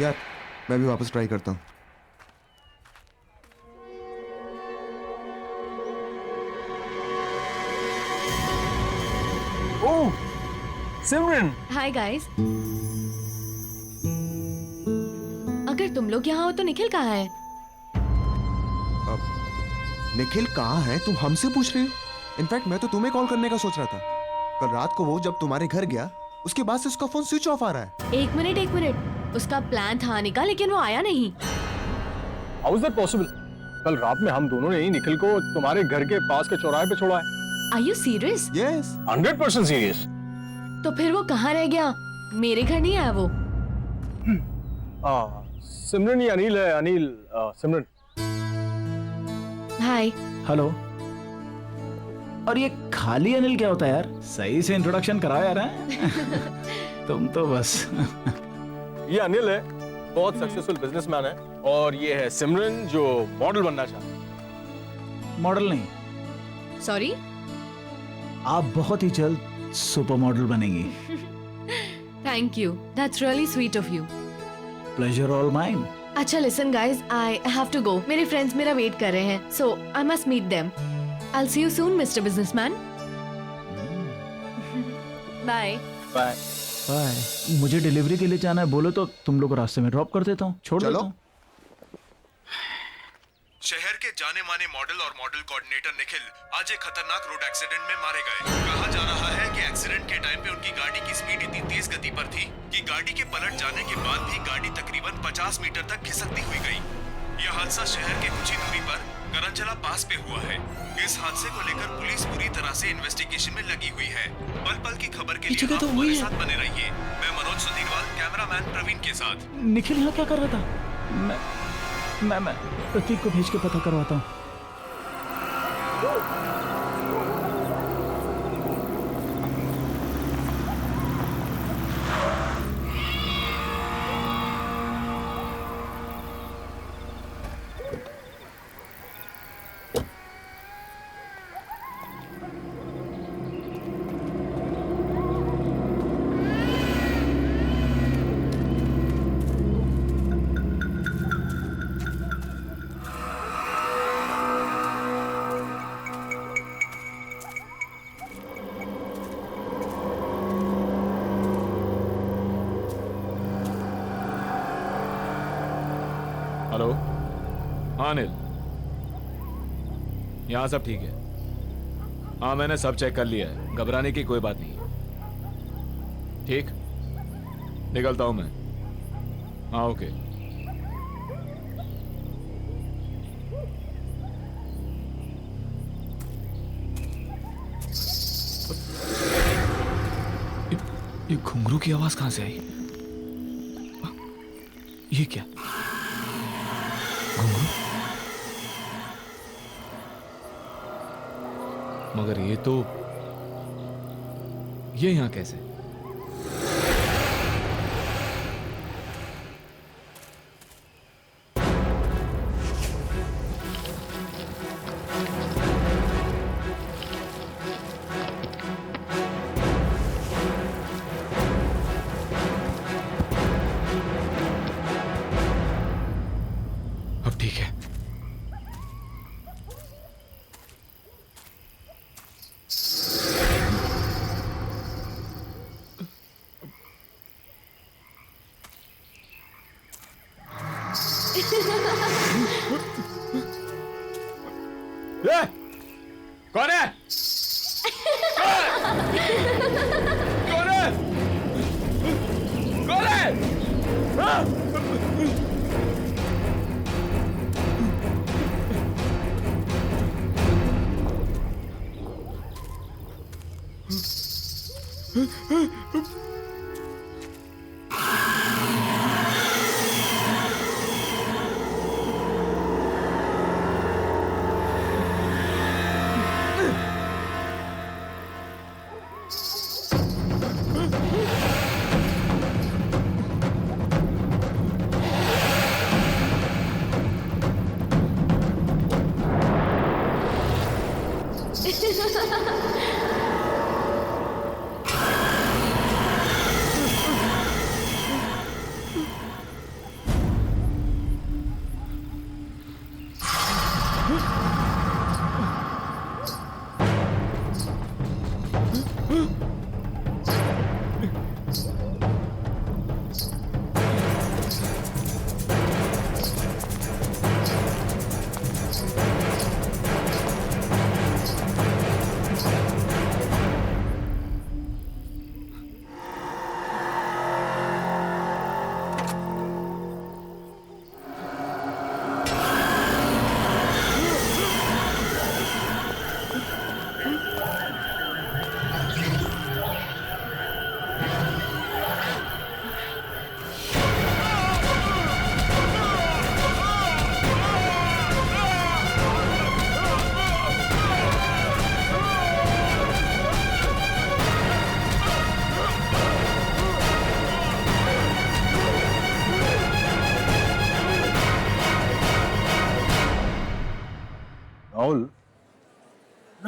यार मैं भी वापस ट्राई करता हूँ। ओह सिमरन, हाय गाइस। अगर तुम लोग यहाँ हो तो निखिल कहाँ है? निखिल कहाँ है तुम हमसे पूछ रहे हो? इनफैक्ट मैं तो तुम्हें कॉल करने का सोच रहा था। कल रात को वो जब तुम्हारे घर गया उसके बाद से उसका फोन स्विच ऑफ आ रहा है। एक मिनट, उसका प्लान था आने का लेकिन वो आया नहीं। How is that possible? कल रात में हम दोनों ने ही निखिल को तुम्हारे घर के पास के चौराहे पे छोड़ा है। Are you serious? Yes 100% serious. तो फिर वो कहाँ रह गया? मेरे घर नहीं आया वो। सिमरन ये अनिल है। अनिल, सिमरन। हाय। हेलो। और ये खाली अनिल क्या होता है यार? सही से इंट्रोडक्शन कराओ यार। हैं? तुम तो बस। ये अनिल है, बहुत सक्सेसफुल बिजनेसमैन है, और ये है सिमरन जो मॉडल बनना चाहता है। मॉडल नहीं, सॉरी। आप बहुत ही जल्द सुपर मॉडल बनेंगी। Thank you, that's really sweet of you. Pleasure all mine. अच्छा listen guys, I have to go. मेरे फ्रेंड्स मेरा वेट कर रहे हैं, so I must meet them. I will see you soon mister businessman. Bye. Bye. Bye. मुझे delivery के लिए जाना है, बोलो तो तुम लोग को रास्ते में ड्रॉप कर देता हूँ, छोड़ चलो। देता हूँ। शहर के जाने माने मॉडल और मॉडल कोऑर्डिनेटर निखिल आज एक खतरनाक रोड एक्सीडेंट में मारे गए। कहा जा रहा है कि एक्सीडेंट के टाइम पे उनकी गाड़ी की स्पीड इतनी तेज गति पर थी कि गाड़ी के पलट जाने के बाद भी गाड़ी तकरीबन 50 मीटर तक खिसकती हुई गई। यह हादसा शहर के कुछ ही दूरी पर करंजला पास पे हुआ है। इस हादसे को लेकर पुलिस पूरी तरह से इन्वेस्टिगेशन में लगी हुई है। पल पल की खबर के लिए आप हमारे साथ बने रहिए। मैं मनोज सुधीरवाल, कैमरामैन प्रवीण के साथ। निखिल यहाँ क्या कर रहा था? मैं प्रतीक को भेज के पता करवाता हूँ। हेलो। हाँ अनिल, यहाँ सब ठीक है। हाँ मैंने सब चेक कर लिया है, घबराने की कोई बात नहीं है। ठीक, निकलता हूँ मैं। हाँ ओके। ये घुंघरू की आवाज कहाँ से आई? ये क्या? घुंघरू? मगर ये यहाँ कैसे? अब ठीक है। ए, कौन है? कौन है? कौन है? हाँ?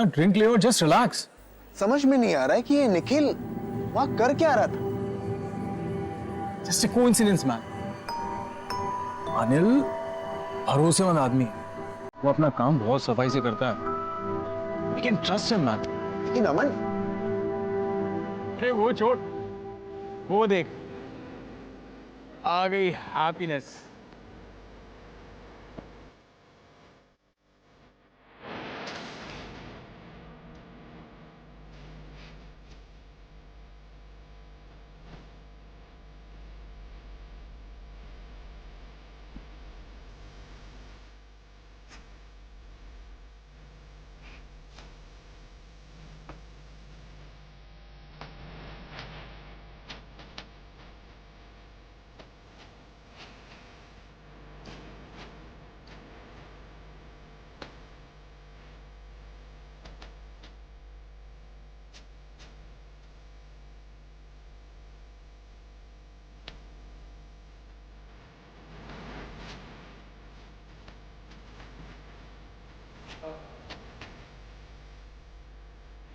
ड्रिंक ले और जस्ट रिलैक्स। समझ में नहीं आ रहा है कि ये निखिल वहां कर क्या रहा था। Just a coincidence man. Anil भरोसेमंद आदमी है, वो अपना काम बहुत सफाई से करता है। We can trust him man. लेकिन अमन, अरे वो छोड़, वो देख आ गई हैप्पीनेस।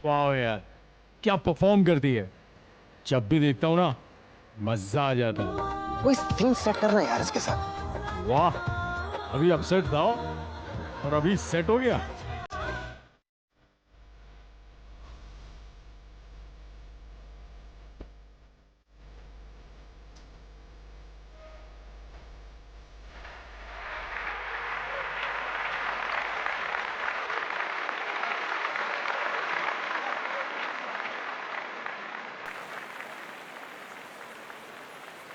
वाह यार, क्या परफॉर्म करती है। जब भी देखता हूँ ना मजा आ जाता है। कोई सीन सेट करना यार इसके साथ। वाह, अभी अपसेट था और अभी सेट हो गया।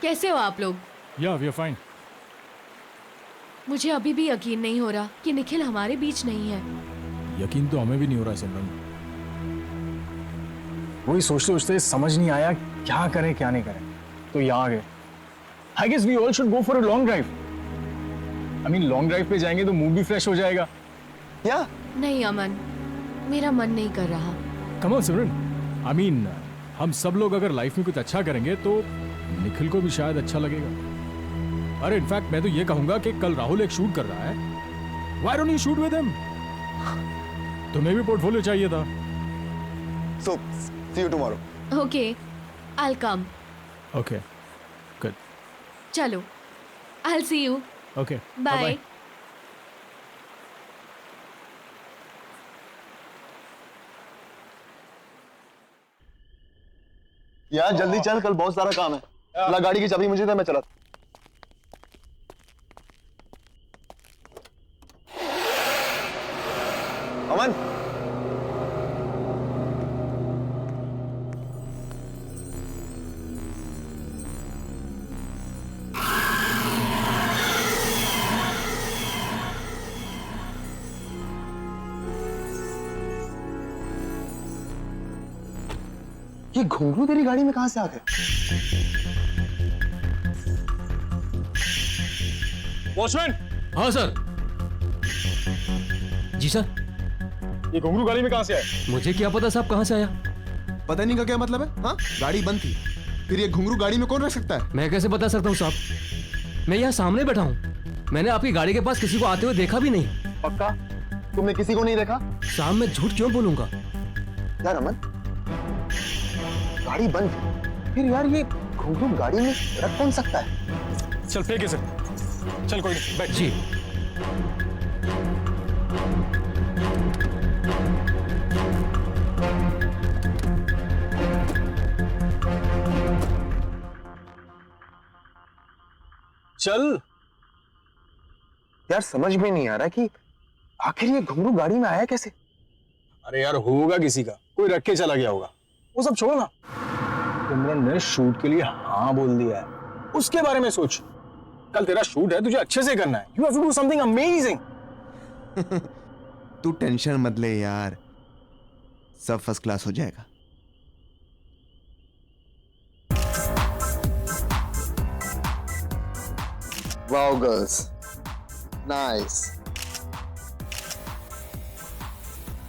कैसे हो आप लोग? या वी आर फाइन। मुझे अभी भी यकीन नहीं हो रहा कि निखिल हमारे बीच नहीं है। यकीन तो हमें भी नहीं हो रहा सिमरन। वही सोचते सोचते समझ नहीं आया क्या करें क्या नहीं करें, तो यहाँ आ गए। I guess we all should go for a long drive. I mean long drive पे जाएंगे तो मूड भी फ्रेश हो जाएगा। या नहीं अमन, मेरा मन नहीं कर रहा। Come on Simran, I mean हम सब लोग अगर लाइफ में कुछ अच्छा करेंगे तो निखिल को भी शायद अच्छा लगेगा। अरे इनफैक्ट मैं तो ये कहूंगा कि कल राहुल एक शूट कर रहा है, why don't you shoot with him? तुम्हें भी पोर्टफोलियो चाहिए था। So see you tomorrow. Okay, I will come. Okay good, चलो, I will see you. Okay bye. यार जल्दी चल, कल बहुत सारा काम है। ला गाड़ी की चाबी मुझे दे, मैं चला। अमन, ये घुंघरू तेरी गाड़ी में कहां से आ गए? वॉचमैन। हाँ सर। जी सर। ये घुंघरू गाड़ी में कहां से आया? मुझे क्या पता साहब कहाँ से आया। पता नहीं का क्या मतलब है? हाँ, गाड़ी बंद थी, फिर ये घुंघरू गाड़ी में कौन रख सकता है? मैं कैसे बता सकता हूँ साहब, मैं यहाँ सामने बैठा हूँ। मैंने आपकी गाड़ी के पास किसी को आते हुए देखा भी नहीं। पक्का तुमने किसी को नहीं देखा? साहब मैं झूठ क्यों बोलूंगा। यार अमन, गाड़ी बंद थी, फिर यार ये घुंघरू गाड़ी में रख कौन सकता है? चल फेंके सर, चल कोई नहीं, बैठ। जी चल। यार समझ में नहीं आ रहा कि आखिर ये घुंघरू गाड़ी में आया कैसे? अरे यार होगा किसी का, कोई रख के चला गया होगा। वो सब छोड़ो ना, सिमरन ने शूट के लिए हाँ बोल दिया है, उसके बारे में सोच। कल तेरा शूट है, तुझे अच्छे से करना है। You have to do something amazing. तू टेंशन मत ले यार, सब फर्स्ट क्लास हो जाएगा। Wow girls, nice.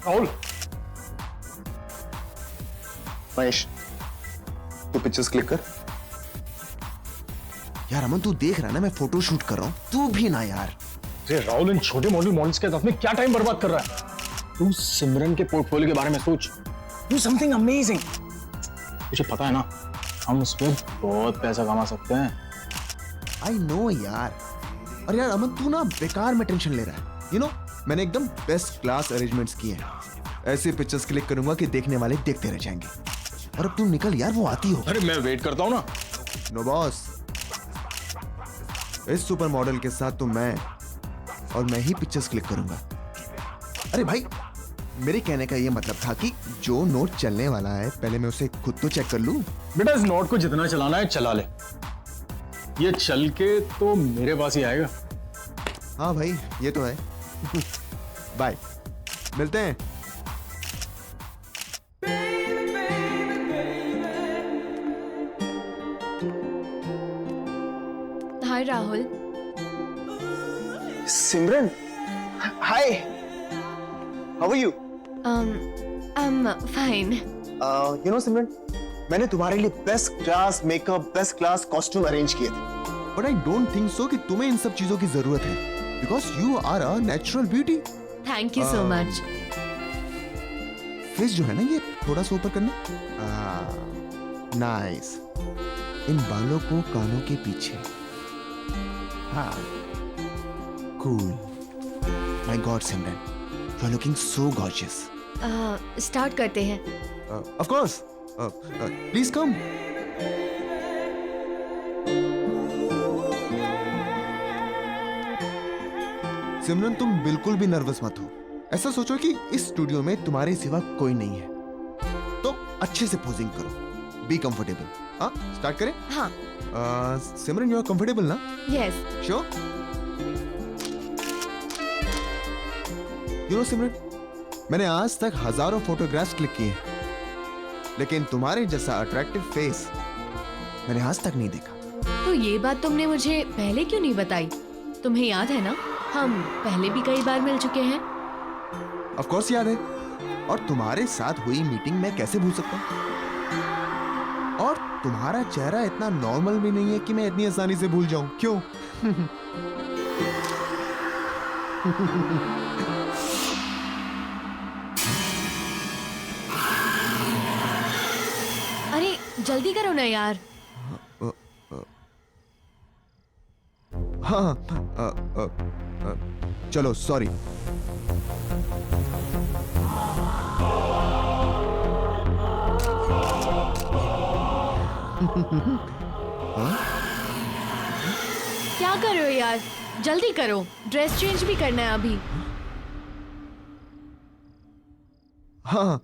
Rahul, Mahesh, तू पिक्चर्स क्लिक कर। यार अमन तू देख रहा ना, मैं फोटो शूट कर रहा हूं, तू भी ना यार। राहुल इन छोटे मॉडल्स के साथ में क्या टाइम बर्बाद कर रहा है? तू सिमरन के पोर्टफोलियो के बारे में सोच, डू समथिंग अमेजिंग। तुझे पता है ना, हम उस पर बहुत पैसा कमा सकते हैं। आई नो यार। और यार अमन, तू ना बेकार में टेंशन ले रहा है। यू नो, मैंने एकदम बेस्ट क्लास अरेंजमेंट्स किए हैं। ऐसे पिक्चर्स क्लिक करूंगा कि देखने वाले देखते रह जाएंगे। और अब तू निकल यार, वो आती हो। अरे मैं वेट करता हूँ ना। नो बॉस, इस सुपर मॉडल के साथ तो मैं ही पिक्चर्स क्लिक करूंगा। अरे भाई, मेरे कहने का ये मतलब था कि जो नोट चलने वाला है पहले मैं उसे खुद तो चेक कर लूं। बेटा, इस नोट को जितना चलाना है चला ले, ये चल के तो मेरे पास ही आएगा। हाँ भाई, ये तो है। बाय, मिलते हैं। Hi Rahul. Simran, hi, how are you? I am fine. You know Simran, मैंने तुम्हारे लिए best class makeup, best class costume arrange किए थे। But I don't think so कि तुम्हें इन सब चीजों की जरूरत है, because you are a natural beauty. Thank you so much. Face जो है ना, ये थोड़ा सा ऊपर करना। नाइस। इन बालों को कानों के पीछे। हाँ, cool. My god Simran, you are looking so gorgeous. Start करते हैं। Of course, please come. Simran, तुम बिल्कुल भी नर्वस मत हो। ऐसा सोचो कि इस स्टूडियो में तुम्हारे सिवा कोई नहीं है, तो अच्छे से पोजिंग करो। Be comfortable. हाँ, स्टार्ट करें? हाँ। सिमरन, यू आर कंफर्टेबल ना? Yes. Sure? You know Simran, मैंने आज तक हजारों फोटोग्राफ्स क्लिक किए हैं, लेकिन तुम्हारे जैसा अट्रैक्टिव फेस मैंने आज तक नहीं देखा। तो ये बात तुमने मुझे पहले क्यों नहीं बताई? तुम्हें याद है ना, हम पहले भी कई बार मिल चुके हैं। ऑफ कोर्स याद है। और तुम्हारे साथ हुई मीटिंग मैं कैसे भूल सकता हूँ? और तुम्हारा चेहरा इतना नॉर्मल भी नहीं है कि मैं इतनी आसानी से भूल जाऊं। क्यों? अरे जल्दी करो ना यार। हाँ, चलो, सॉरी। क्या कर रहे हो यार? जल्दी करो, ड्रेस चेंज भी करना है अभी। हाँ,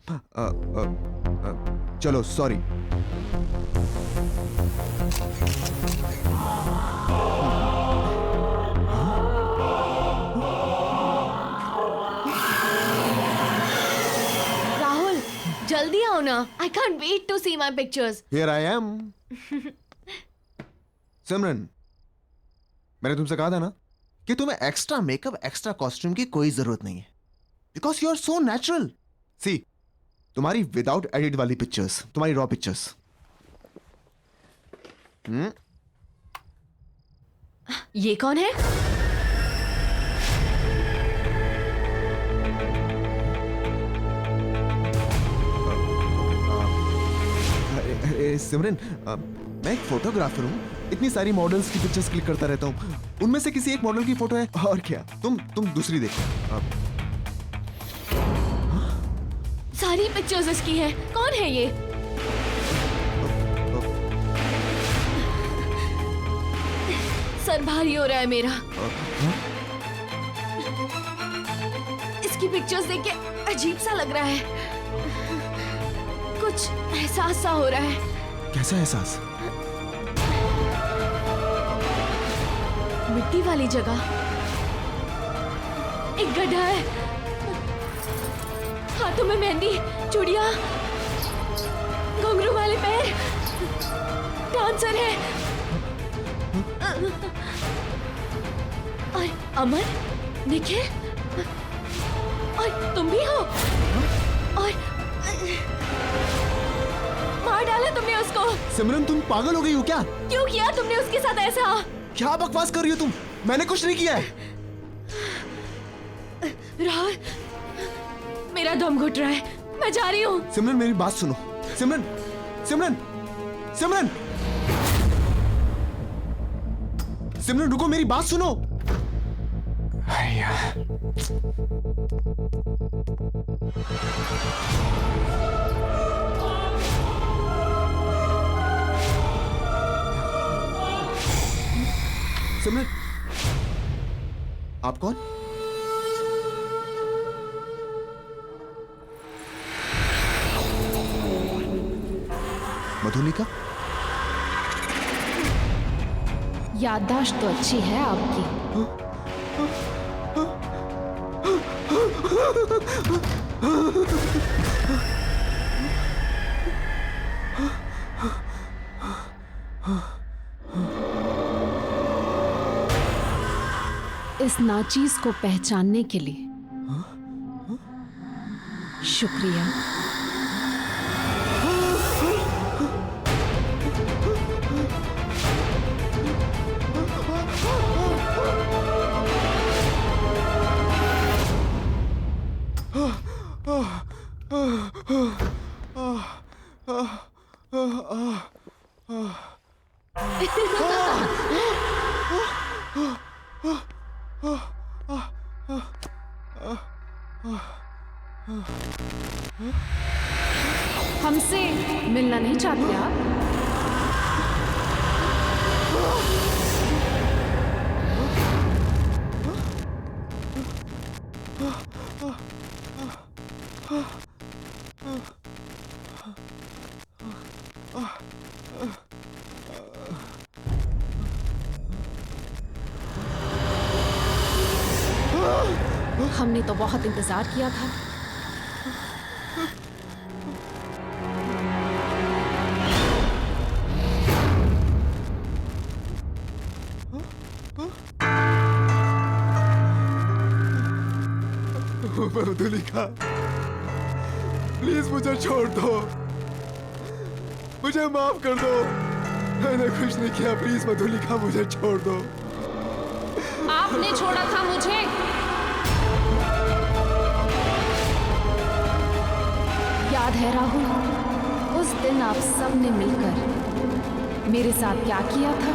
चलो, सॉरी। राहुल, जल्दी आओ ना। I can't wait to see my pictures. Here I am. Simran, मैंने तुमसे कहा था ना कि तुम्हें एक्स्ट्रा मेकअप, एक्स्ट्रा कॉस्ट्यूम की कोई जरूरत नहीं है, because you are so natural. See, तुम्हारी विदाउट एडिट वाली पिक्चर्स, तुम्हारी रॉ पिक्चर्स। ये कौन है? सिमरन, मैं एक फोटोग्राफर हूँ। इतनी सारी मॉडल्स की पिक्चर्स क्लिक करता रहता हूँ। उनमें से किसी एक मॉडल की फोटो है, और क्या। तुम दूसरी देखो। सारी पिक्चर्स इसकी हैं। कौन है ये? सर भारी हो रहा है मेरा। इसकी पिक्चर्स देख के अजीब सा लग रहा है। कुछ एहसास सा हो रहा है। कैसा एहसास? मिट्टी वाली जगह एक गड्ढा है। हाथों में मेहंदी, चूड़ियां, घुंघरू वाले पैर, डांसर है। और अमन, निखिल, और तुम भी हो। और मार डाला तुमने उसको। सिमरन, तुम पागल हो गई हो क्या? क्यों किया तुमने उसके साथ ऐसा? क्या बकवास कर रही हो तुम? मैंने कुछ नहीं किया है। राहुल, मेरा दम घुट रहा है, मैं जा रही हूँ। सिमरन मेरी बात सुनो। सिमरन सिमरन सिमरन सिमरन रुको, मेरी बात सुनो। सिमरन, आप कौन? मधुलिका? याददाश्त तो अच्छी है आपकी। इस नाचीज को पहचानने के लिए शुक्रिया। हमसे मिलना नहीं चाहते आप? हमने तो बहुत इंतजार किया था। मधुलिका, प्लीज मुझे छोड़ दो, मुझे माफ कर दो। मैंने कुछ नहीं किया, प्लीज मधुलिका मुझे छोड़ दो। आपने छोड़ा था मुझे। याद है राहुल, उस दिन आप सब ने मिलकर मेरे साथ क्या किया था?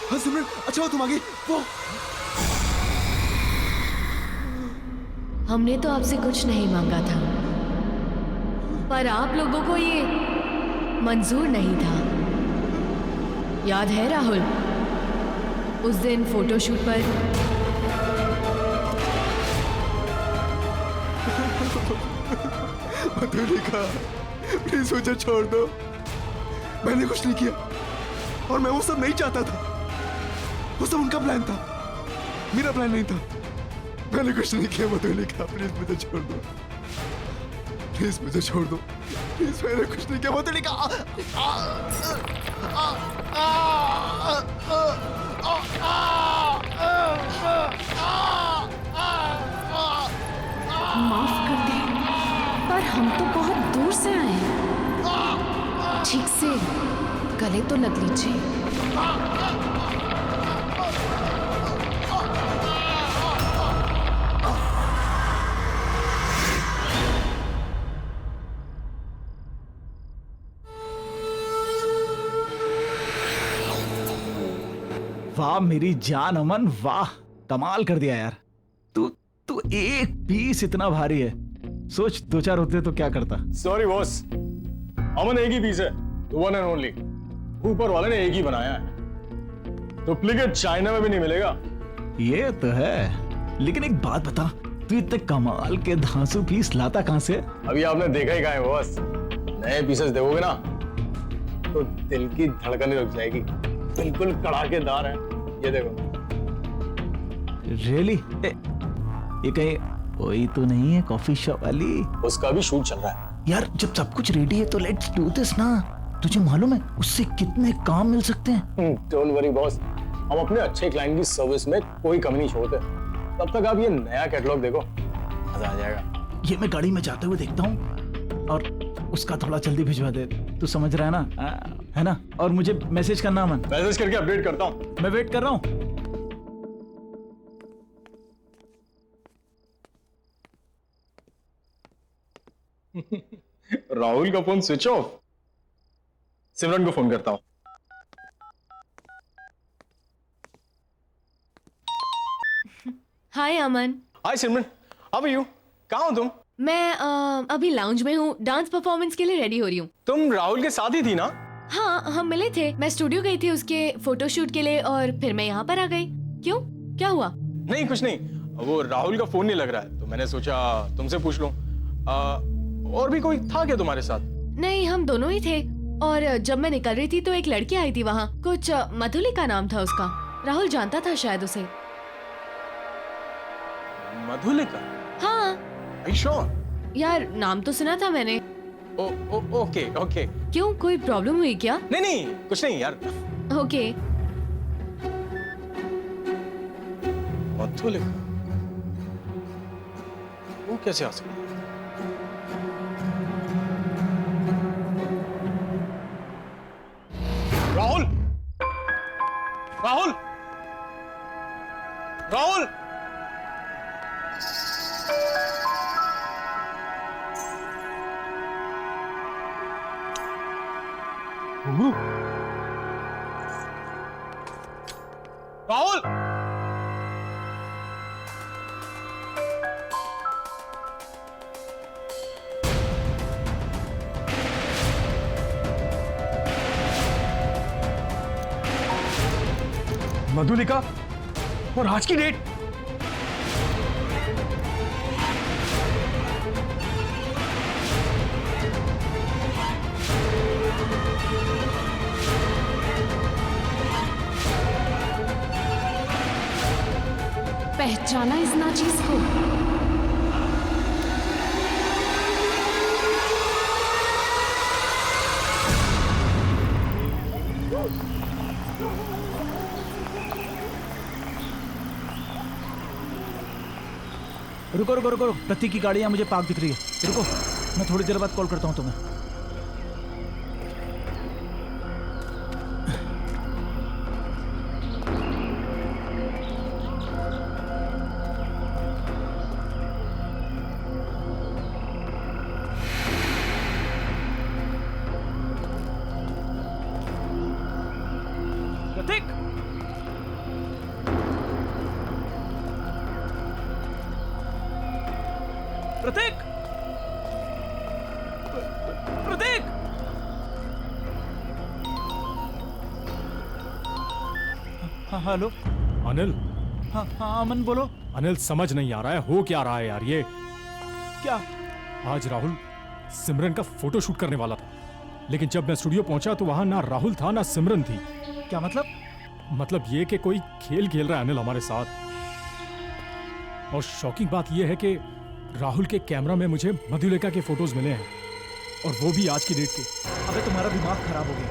हाँ सिमरन, अच्छा हो तुम आ गई। वो हमने तो आपसे कुछ नहीं मांगा था, पर आप लोगों को ये मंजूर नहीं था। याद है राहुल, उस दिन फोटोशूट पर मधुलिका, प्लीज मुझे छोड़ दो। मैंने कुछ नहीं किया और मैं वो सब नहीं चाहता था। वो सब उनका प्लान था, मेरा प्लान नहीं था। मैंने कुछ नहीं किया मधुलिका, प्लीज मुझे छोड़ दो। प्लीज मुझे छोड़ दो, प्लीज। मैंने कुछ नहीं किया मधुलिका। माफ कर दे, पर हम तो बहुत दूर से आए हैं। ठीक से गले तो लग लीजिए। वाह मेरी जान अमन, वाह कमाल कर दिया यार। तू तू एक पीस इतना भारी है। सोच 2-4 होते तो क्या करता। सॉरी बॉस, अमन एक ही पीस है, वन एंड ओनली। ऊपर वाले ने एक ही बनाया है, डुप्लीकेट चाइना में भी नहीं मिलेगा। ये तो है, लेकिन एक बात बता, तू इतने कमाल के धांसू पीस लाता कहां से? अभी आपने देखा ही कहाँ है बॉस। नए पीसेस देखोगे ना तो दिल की धड़कन रुक जाएगी। बिल्कुल कड़ाकेदार है, ये देखो। रियली? ये कहीं वही तो नहीं है कॉफी शॉप वाली? उसका भी शूट चल रहा है। यार जब सब कुछ रेडी है तो लेट्स डू दिस ना। तुझे मालूम है उससे कितने काम मिल सकते हैं? डोंट वरी बॉस, हम अपने अच्छे क्लाइंट की सर्विस में कोई कमी नहीं छोड़ते। तब तक आप ये नया कैटलॉग देखो, मजा आ जाएगा। ये मैं गाड़ी में जाते हुए देखता हूँ और उसका थोड़ा जल्दी भिजवा दे। तू समझ रहा है ना? है ना? और मुझे मैसेज करना अमन। मैसेज करके अपडेट करता हूँ। मैं वेट कर रहा हूँ। राहुल का फोन स्विच ऑफ। सिमरन को फोन करता हूँ। हाय अमन। हाय सिमरन, हाउ आर यू? कहाँ हो तुम? मैं अभी लाउंज में हूँ, डांस परफॉर्मेंस के लिए रेडी हो रही हूँ। तुम राहुल के साथ ही थी ना? हाँ, हम मिले थे। मैं स्टूडियो गई थी उसके फोटोशूट के लिए और फिर मैं यहाँ पर आ गई। क्यों, क्या हुआ? नहीं कुछ नहीं, वो राहुल का फोन नहीं लग रहा है तो मैंने सोचा तुमसे पूछ लूं। और भी कोई था क्या तुम्हारे साथ? नहीं, हम दोनों ही थे। और जब मैं निकल रही थी तो एक लड़की आई थी वहाँ, कुछ मधुलिका नाम था उसका। राहुल जानता था शायद उसे। मधुलिका? हाँ Are you sure? यार, नाम तो सुना था मैंने। Okay okay. क्यों, कोई प्रॉब्लम हुई क्या? नहीं नहीं कुछ नहीं यार। ओके। मधुलिका वो कैसे आ सकती है? राहुल, राहुल, राहुल! राहुल! मधुलिका और आज की डेट। पहचाना इस नाचीज को? रुको रुको रुको, प्रतीक की गाड़ी यहाँ मुझे पार्क दिख रही है। रुको, मैं थोड़ी देर बाद कॉल करता हूँ तुम्हें। प्रतीक! प्रतीक! प्रतीक! हाँ हेलो। अनिल। हाँ हाँ अमन बोलो। अनिल समझ नहीं आ रहा है हो क्या रहा है यार ये। क्या? आज राहुल सिमरन का फोटो शूट करने वाला था, लेकिन जब मैं स्टूडियो पहुंचा तो वहां ना राहुल था ना सिमरन थी। क्या मतलब? मतलब ये कि कोई खेल खेल रहा है अनिल हमारे साथ। और शॉकिंग बात यह है कि राहुल के कैमरा में मुझे मधुलिका के फोटोज मिले हैं, और वो भी आज की डेट के। अबे तुम्हारा दिमाग खराब हो गया।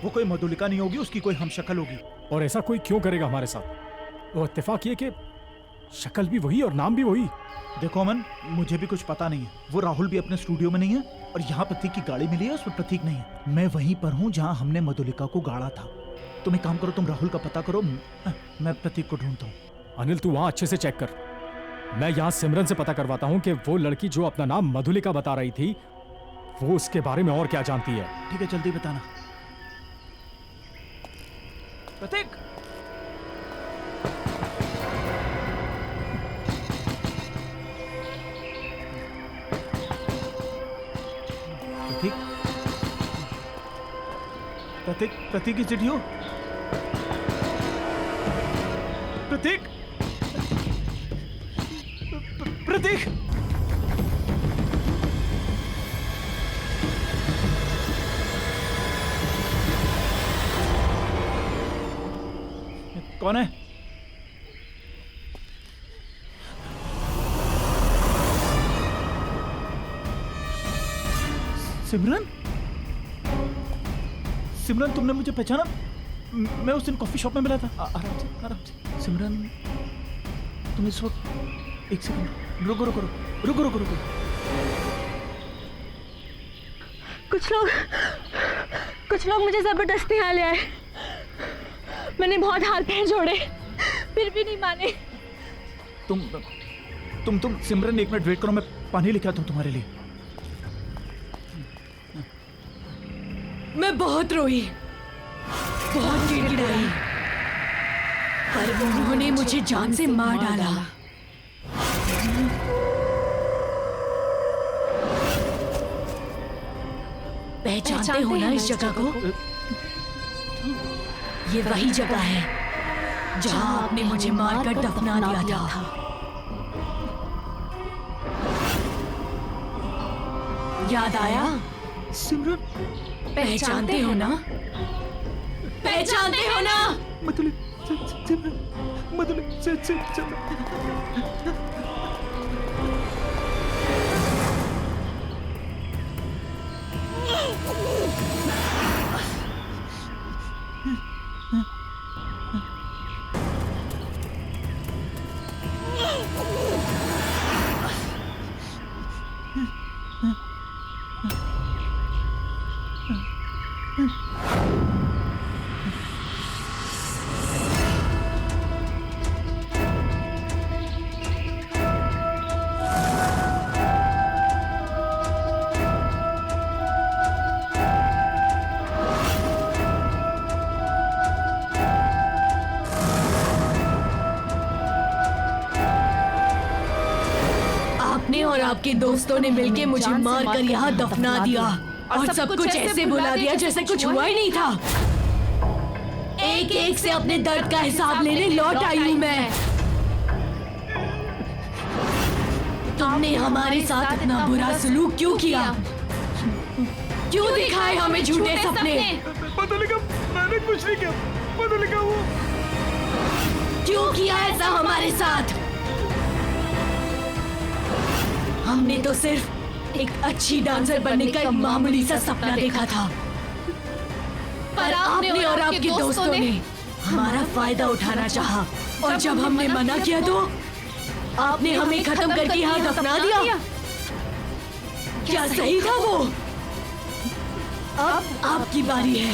वो कोई मधुलिका नहीं होगी, उसकी कोई हमशक्ल होगी। और ऐसा कोई क्यों करेगा हमारे साथ? और इत्तेफाक ये कि शक्ल भी वही और नाम भी वही। देखो अमन, मुझे भी कुछ पता नहीं है। वो राहुल भी अपने स्टूडियो में नहीं है, और यहाँ प्रतीक की गाड़ी मिली है, उसमें प्रतीक नहीं है। मैं वहीं पर हूँ जहाँ हमने मधुलिका को गाड़ा था। तुम एक काम करो, तुम राहुल का पता करो, मैं प्रतीक को ढूंढता हूँ। अनिल तू वहां अच्छे से चेक कर, मैं यहाँ सिमरन से पता करवाता हूँ कि वो लड़की जो अपना नाम मधुलिका बता रही थी, वो उसके बारे में और क्या जानती है। ठीक है, जल्दी बताना। प्रतीक! प्रतीक? प्रतीक, प्रतीक की चिट्ठी हो? प्रतीक! प्रतीक! कौन है? सिमरन? सिमरन, तुमने मुझे पहचाना? मैं उस दिन कॉफी शॉप में मिला था। आराम से, आराम से। सिमरन, तुम इस वक्त एक सेकंड रुको रुको रुको रुको रुको रुको। कुछ लोग मुझे जबरदस्ती यहाँ ले आए। मैंने बहुत हाथ पैर जोड़े, फिर भी नहीं माने। तुम सिमरन 1 मिनट वेट करो, मैं पानी लेके आता हूँ तुम्हारे लिए। मैं बहुत रोई, बहुत गिड़गिड़ाई, पर उन्होंने मुझे जान से मार डाला। पहचानते हो ना इस जगह को? ये वही जगह है जहां आपने मुझे मारकर दफना दिया था। याद आया? सिमरन, पहचानते हो ना? पहचानते हो ना? मधुली, सिमरन, मधुली, और आपके दोस्तों ने मिलके मुझे मारकर यहाँ दफना दिया और सब कुछ ऐसे बुला दिया जैसे कुछ हुआ ही नहीं था। एक एक से अपने दर्द का हिसाब लेने लौट आई हूँ मैं। तुमने हमारे साथ इतना बुरा सलूक क्यों किया? क्यों दिखाए हमें झूठे सपने? मैंने कुछ नहीं किया, वो क्यों किया ऐसा हमारे साथ? हमने तो सिर्फ एक अच्छी डांसर बनने का एक मामूली सा सपना देखा था, पर आपने और आपके दोस्तों ने हमारा फायदा उठाना चाहा और जब हमने मना किया तो आपने हमें खत्म करके यहाँ दफना दिया। क्या सही था वो? अब आपकी बारी है।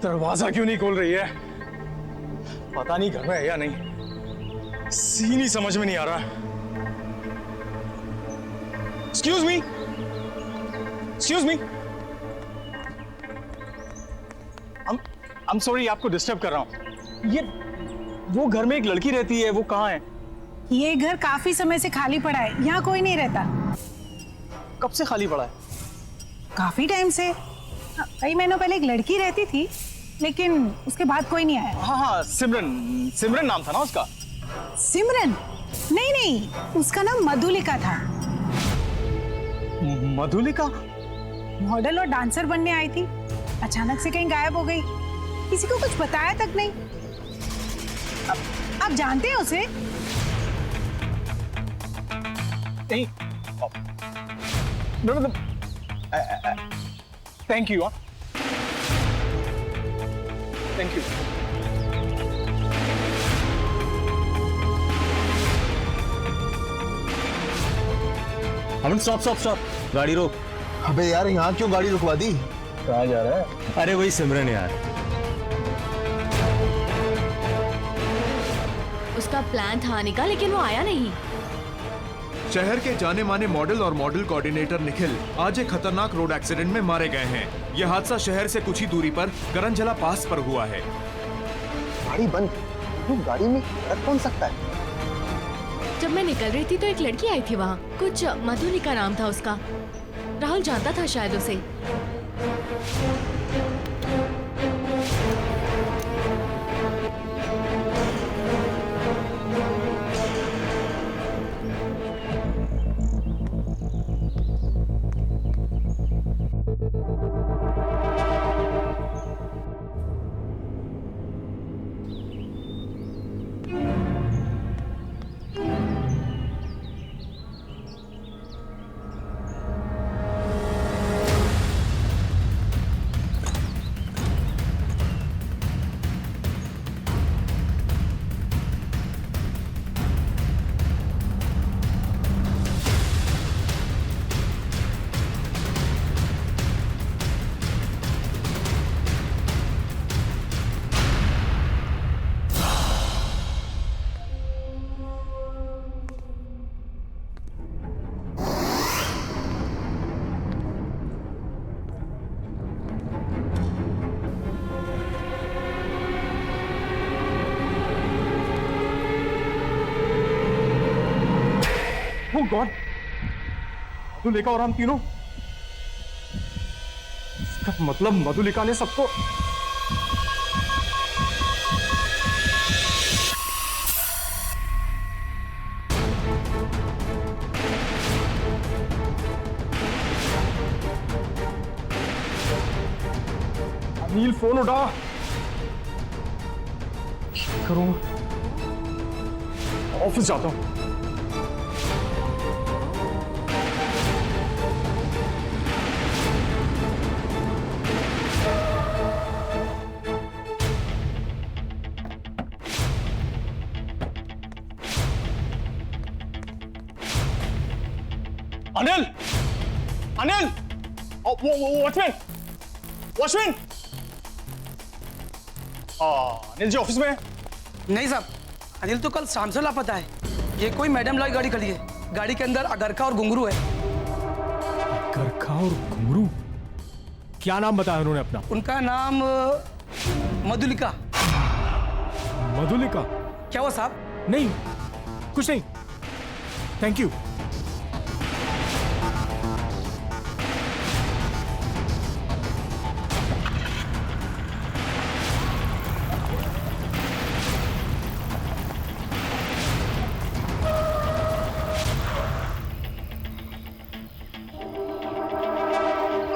दरवाजा क्यों नहीं खोल रही है? पता नहीं घर में है या नहीं। सीन ही समझ में नहीं आ रहा। Excuse me, excuse me. I'm sorry आपको डिस्टर्ब कर रहा हूँ। ये वो घर में एक लड़की रहती है, वो कहाँ है? ये घर काफी समय से खाली पड़ा है, यहाँ कोई नहीं रहता। कब से खाली पड़ा है? काफी टाइम से। कई महीनों पहले एक लड़की रहती थी, लेकिन उसके बाद कोई नहीं आया। हाँ, सिमरन नाम था ना उसका? सिमरन? नहीं, उसका नाम मधुलिका था। मधुलिका? मॉडल और डांसर बनने आई थी, अचानक से कहीं गायब हो गई, किसी को कुछ बताया तक नहीं। आप जानते हैं उसे? नहीं। मतलब thank you. Thank you. Aman stop, गाड़ी रोक। अबे यार, यहाँ क्यों गाड़ी रुकवा दी? कहाँ जा रहा है? अरे वही सिमरन यार। उसका प्लान था आने का, लेकिन वो आया नहीं। शहर के जाने माने मॉडल और मॉडल कोऑर्डिनेटर निखिल आज एक खतरनाक रोड एक्सीडेंट में मारे गए हैं। यह हादसा शहर से कुछ ही दूरी पर करंजला पास पर हुआ है। गाड़ी बंद थी, तो गाड़ी में रख कौन सकता है? जब मैं निकल रही थी तो एक लड़की आई थी वहाँ, कुछ मधुलिका नाम था उसका। राहुल जानता था शायद उसे। Oh God! मधुलिका और हम तीनों, इसका मतलब मधुलिका ने सबको अनिल फोन उठा करूँ, ऑफिस जाता हूँ। Anil, Anil, watchman, watchman. Anil ji office में? नहीं साहब, अनिल तो कल शाम से लापता है। ये कोई मैडम लाई गाड़ी खड़ी है, गाड़ी के अंदर अगरखा और घुंघरू है। अगरखा और घुंघरू? क्या नाम बताया उन्होंने अपना? उनका नाम मधुलिका। मधुलिका? क्या हुआ साहब? नहीं, कुछ नहीं, थैंक यू।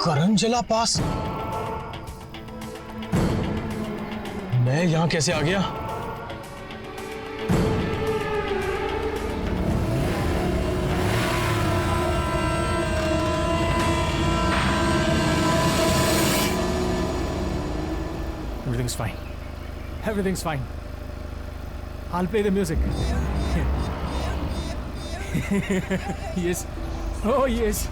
करंजला पास? मैं यहां कैसे आ गया? Everything's fine. Everything's fine. I'll play the music. Yes. Oh, yes.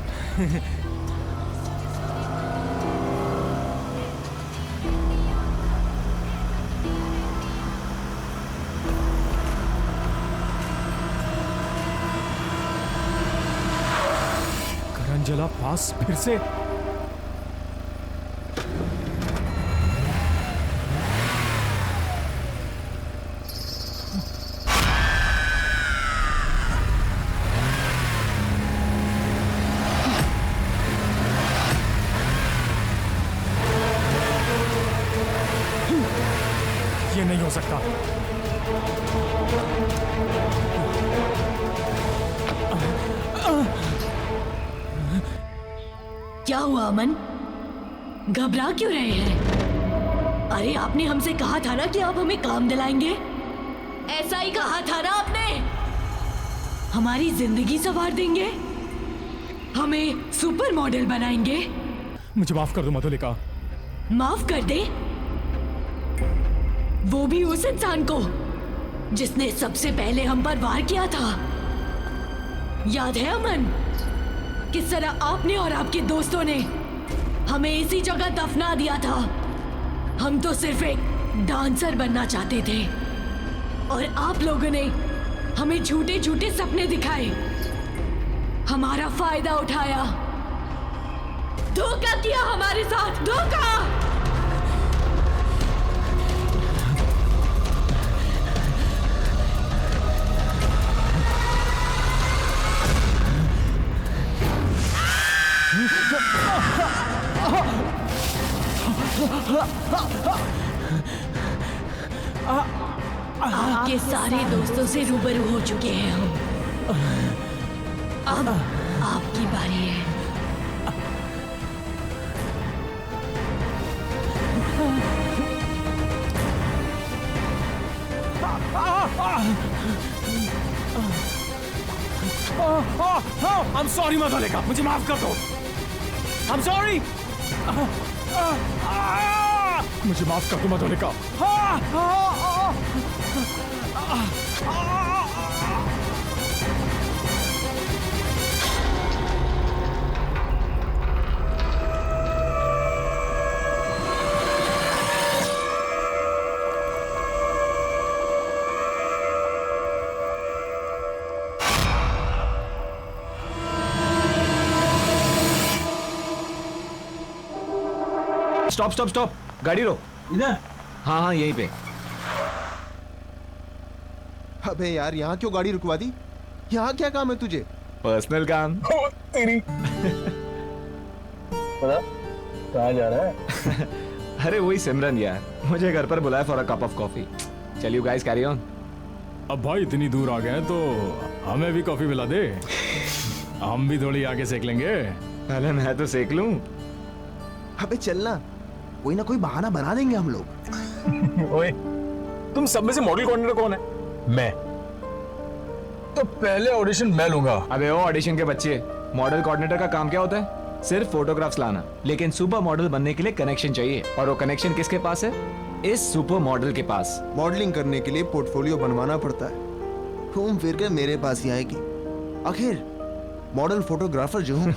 करंजला पास फिर से? ये नहीं हो सकता। क्या हुआ अमन? घबरा क्यों रहे हैं? अरे आपने हमसे कहा था ना कि आप हमें काम दिलाएंगे। ऐसा ही कहा था ना आपने। हमारी जिंदगी संवार देंगे, हमें सुपर मॉडल बनाएंगे। मुझे माफ कर दो मधुलिका। माफ कर दे? वो भी उस इंसान को जिसने सबसे पहले हम पर वार किया था। याद है अमन, किस तरह आपने और आपके दोस्तों ने हमें इसी जगह दफना दिया था। हम तो सिर्फ एक डांसर बनना चाहते थे और आप लोगों ने हमें झूठे झूठे सपने दिखाए, हमारा फायदा उठाया, धोखा किया हमारे साथ, धोखा। आपके सारे दोस्तों से रूबरू हो चुके हैं हम। अब आपकी बारी है। I'm sorry मधुलिका, मुझे माफ कर दो। I'm sorry। मुझे माफ कर दो मधुलिका। स्टॉप स्टॉप स्टॉप, गाड़ी रोक। इधर? हाँ हाँ यहीं पे। अबे यार, यहाँ क्यों गाड़ी रुकवा दी? यहाँ क्या काम है तुझे? पर्सनल काम। तेरी पता कहाँ जा रहा है? अरे वही सिमरन यार, मुझे घर पर बुलाया for a cup of coffee. चल यू गाइस कैरी ऑन। अब भाई इतनी दूर आ गए तो हमें भी कॉफी पिला दे, हम भी थोड़ी आगे सेक लेंगे। पहले मैं तो सेक लूं। अबे चलना, कोई ना कोई बहाना बना देंगे हम लोग। ओए, तुम सब में से मॉडल कोऑर्डिनेटर कौन है? मैं। तो पहले ऑडिशन मैं लूंगा। अबे ओ ऑडिशन के बच्चे, मॉडल कोऑर्डिनेटर का काम क्या होता है? सिर्फ फोटोग्राफ्स लाना। लेकिन सुपर मॉडल बनने के लिए कनेक्शन चाहिए, और वो कनेक्शन किसके पास है? इस सुपर मॉडल के पास। मॉडलिंग करने के लिए पोर्टफोलियो बनवाना पड़ता है, घूम फिर कर मेरे पास ही आएगी। आखिर मॉडल फोटोग्राफर जो हूँ